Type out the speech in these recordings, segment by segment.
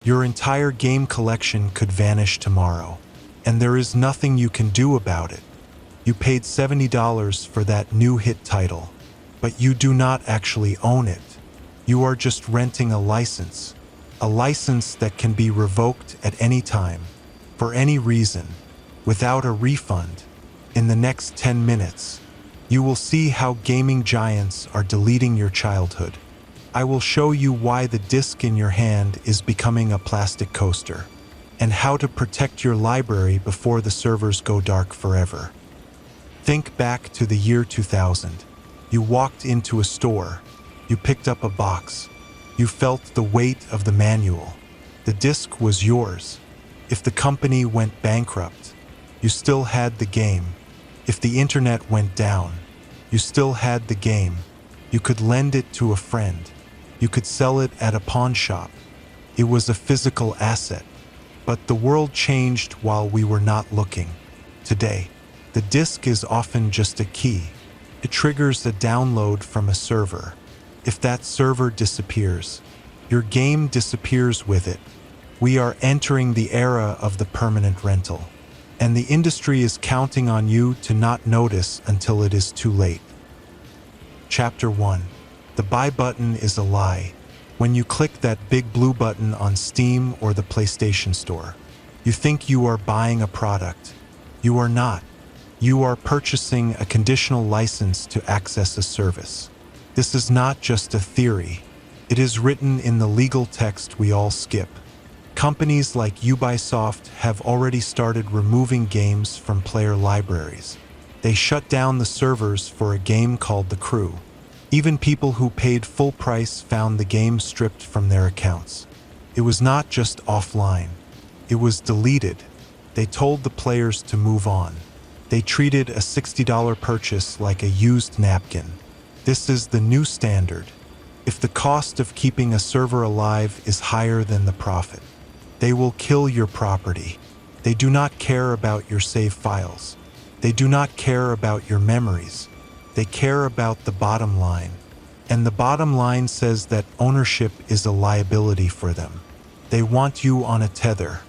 Your entire game collection could vanish tomorrow, and there is nothing you can do about it. You paid $70 for that new hit title, but you do not actually own it. You are just renting a license that can be revoked at any time, for any reason, without a refund. In the next 10 minutes, you will see how gaming giants are deleting your childhood. I will show you why the disc in your hand is becoming a plastic coaster, and how to protect your library before the servers go dark forever. Think back to the year 2000. You walked into a store. You picked up a box. You felt the weight of the manual. The disc was yours. If the company went bankrupt, you still had the game. If the internet went down, you still had the game. You could lend it to a friend. You could sell it at a pawn shop. It was a physical asset. But the world changed while we were not looking. Today, the disc is often just a key. It triggers a download from a server. If that server disappears, your game disappears with it. We are entering the era of the permanent rental, and the industry is counting on you to not notice until it is too late. Chapter 1. The buy button is a lie. When you click that big blue button on Steam or the PlayStation Store, you think you are buying a product. You are not. You are purchasing a conditional license to access a service. This is not just a theory. It is written in the legal text we all skip. Companies like Ubisoft have already started removing games from player libraries. They shut down the servers for a game called The Crew. Even people who paid full price found the game stripped from their accounts. It was not just offline. It was deleted. They told the players to move on. They treated a $60 purchase like a used napkin. This is the new standard. If the cost of keeping a server alive is higher than the profit, they will kill your property. They do not care about your save files. They do not care about your memories. They care about the bottom line. And the bottom line says that ownership is a liability for them. They want you on a tether.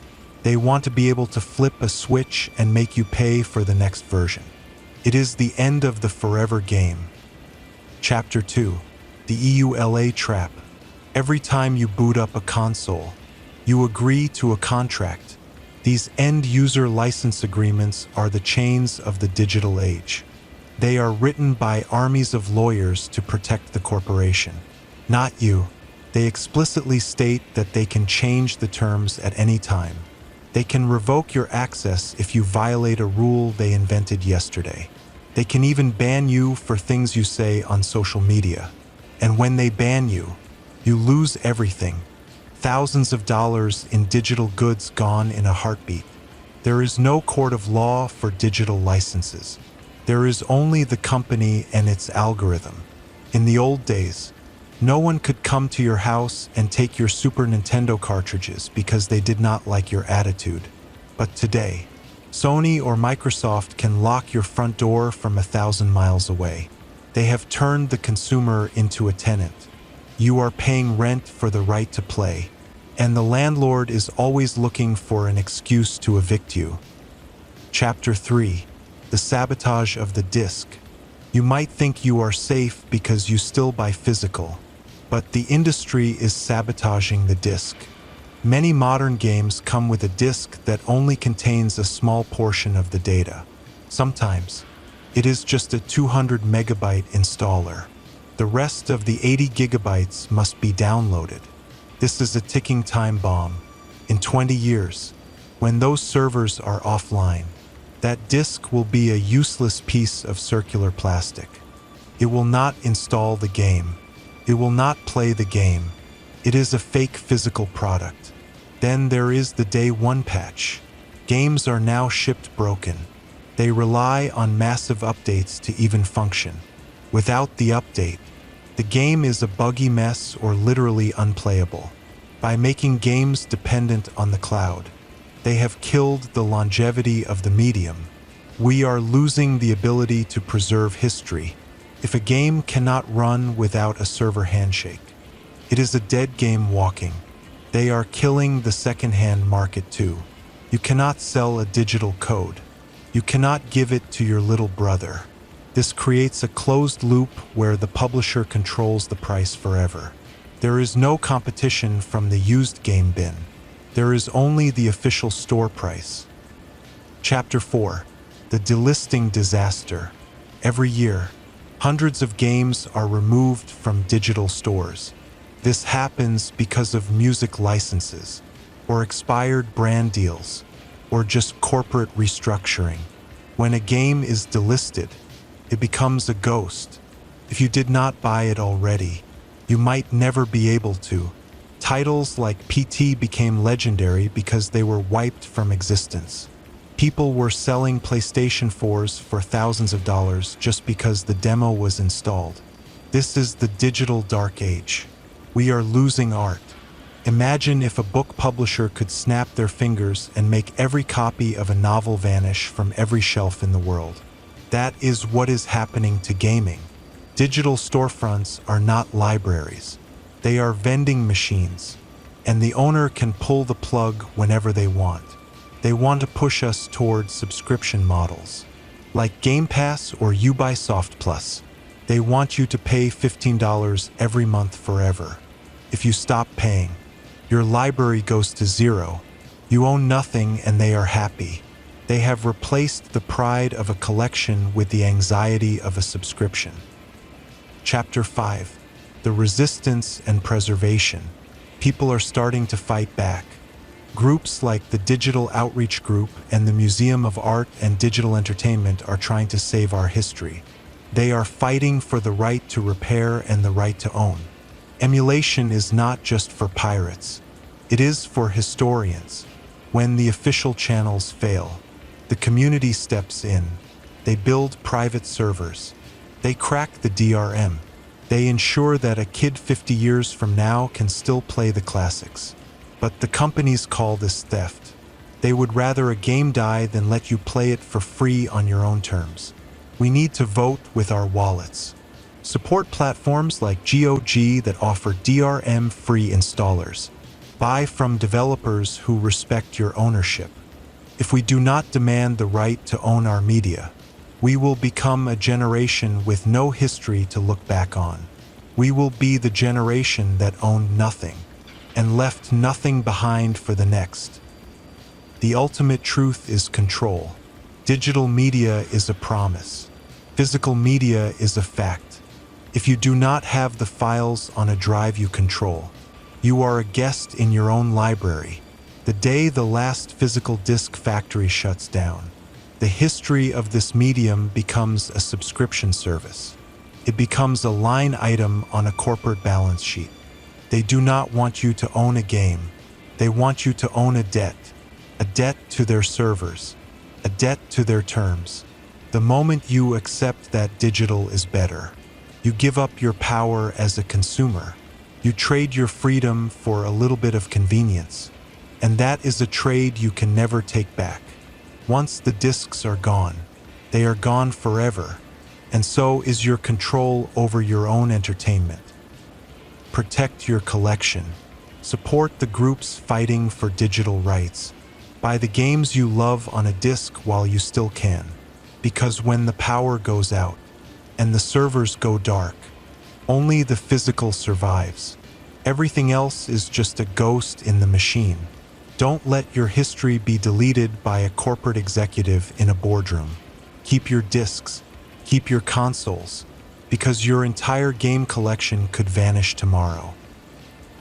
They want to be able to flip a switch and make you pay for the next version. It is the end of the forever game. Chapter 2. The EULA Trap. Every time you boot up a console, you agree to a contract. These end-user license agreements are the chains of the digital age. They are written by armies of lawyers to protect the corporation, not you. They explicitly state that they can change the terms at any time. They can revoke your access if you violate a rule they invented yesterday. They can even ban you for things you say on social media. And when they ban you, you lose everything. Thousands of dollars in digital goods gone in a heartbeat. There is no court of law for digital licenses. There is only the company and its algorithm. In the old days, no one could come to your house and take your Super Nintendo cartridges because they did not like your attitude. But today, Sony or Microsoft can lock your front door from 1,000 miles away. They have turned the consumer into a tenant. You are paying rent for the right to play, and the landlord is always looking for an excuse to evict you. Chapter 3. The sabotage of the disc. You might think you are safe because you still buy physical, but the industry is sabotaging the disc. Many modern games come with a disc that only contains a small portion of the data. Sometimes, it is just a 200 megabyte installer. The rest of the 80 gigabytes must be downloaded. This is a ticking time bomb. In 20 years, when those servers are offline, that disk will be a useless piece of circular plastic. It will not install the game. It will not play the game. It is a fake physical product. Then there is the day one patch. Games are now shipped broken. They rely on massive updates to even function. Without the update, the game is a buggy mess or literally unplayable. By making games dependent on the cloud, they have killed the longevity of the medium. We are losing the ability to preserve history. If a game cannot run without a server handshake, it is a dead game walking. They are killing the second-hand market too. You cannot sell a digital code. You cannot give it to your little brother. This creates a closed loop where the publisher controls the price forever. There is no competition from the used game bin. There is only the official store price. Chapter 4. The delisting disaster. Every year, hundreds of games are removed from digital stores. This happens because of music licenses, or expired brand deals, or just corporate restructuring. When a game is delisted, it becomes a ghost. If you did not buy it already, you might never be able to. Titles like PT became legendary because they were wiped from existence. People were selling PlayStation 4s for thousands of dollars just because the demo was installed. This is the digital dark age. We are losing art. Imagine if a book publisher could snap their fingers and make every copy of a novel vanish from every shelf in the world. That is what is happening to gaming. Digital storefronts are not libraries. They are vending machines, and the owner can pull the plug whenever they want. They want to push us towards subscription models, like Game Pass or Ubisoft Plus. They want you to pay $15 every month forever. If you stop paying, your library goes to zero. You own nothing and they are happy. They have replaced the pride of a collection with the anxiety of a subscription. Chapter 5. The resistance and preservation. People are starting to fight back. Groups like the Digital Outreach Group and the Museum of Art and Digital Entertainment are trying to save our history. They are fighting for the right to repair and the right to own. Emulation is not just for pirates. It is for historians. When the official channels fail, the community steps in. They build private servers. They crack the DRM. They ensure that a kid 50 years from now can still play the classics. But the companies call this theft. They would rather a game die than let you play it for free on your own terms. We need to vote with our wallets. Support platforms like GOG that offer DRM-free installers. Buy from developers who respect your ownership. If we do not demand the right to own our media, we will become a generation with no history to look back on. We will be the generation that owned nothing and left nothing behind for the next. The ultimate truth is control. Digital media is a promise. Physical media is a fact. If you do not have the files on a drive you control, you are a guest in your own library. The day the last physical disc factory shuts down, the history of this medium becomes a subscription service. It becomes a line item on a corporate balance sheet. They do not want you to own a game. They want you to own a debt to their servers, a debt to their terms. The moment you accept that digital is better, you give up your power as a consumer. You trade your freedom for a little bit of convenience, and that is a trade you can never take back. Once the discs are gone, they are gone forever, and so is your control over your own entertainment. Protect your collection. Support the groups fighting for digital rights. Buy the games you love on a disc while you still can, because when the power goes out and the servers go dark, only the physical survives. Everything else is just a ghost in the machine. Don't let your history be deleted by a corporate executive in a boardroom. Keep your discs, keep your consoles, because your entire game collection could vanish tomorrow.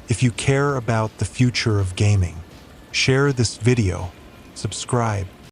If you care about the future of gaming, share this video, subscribe,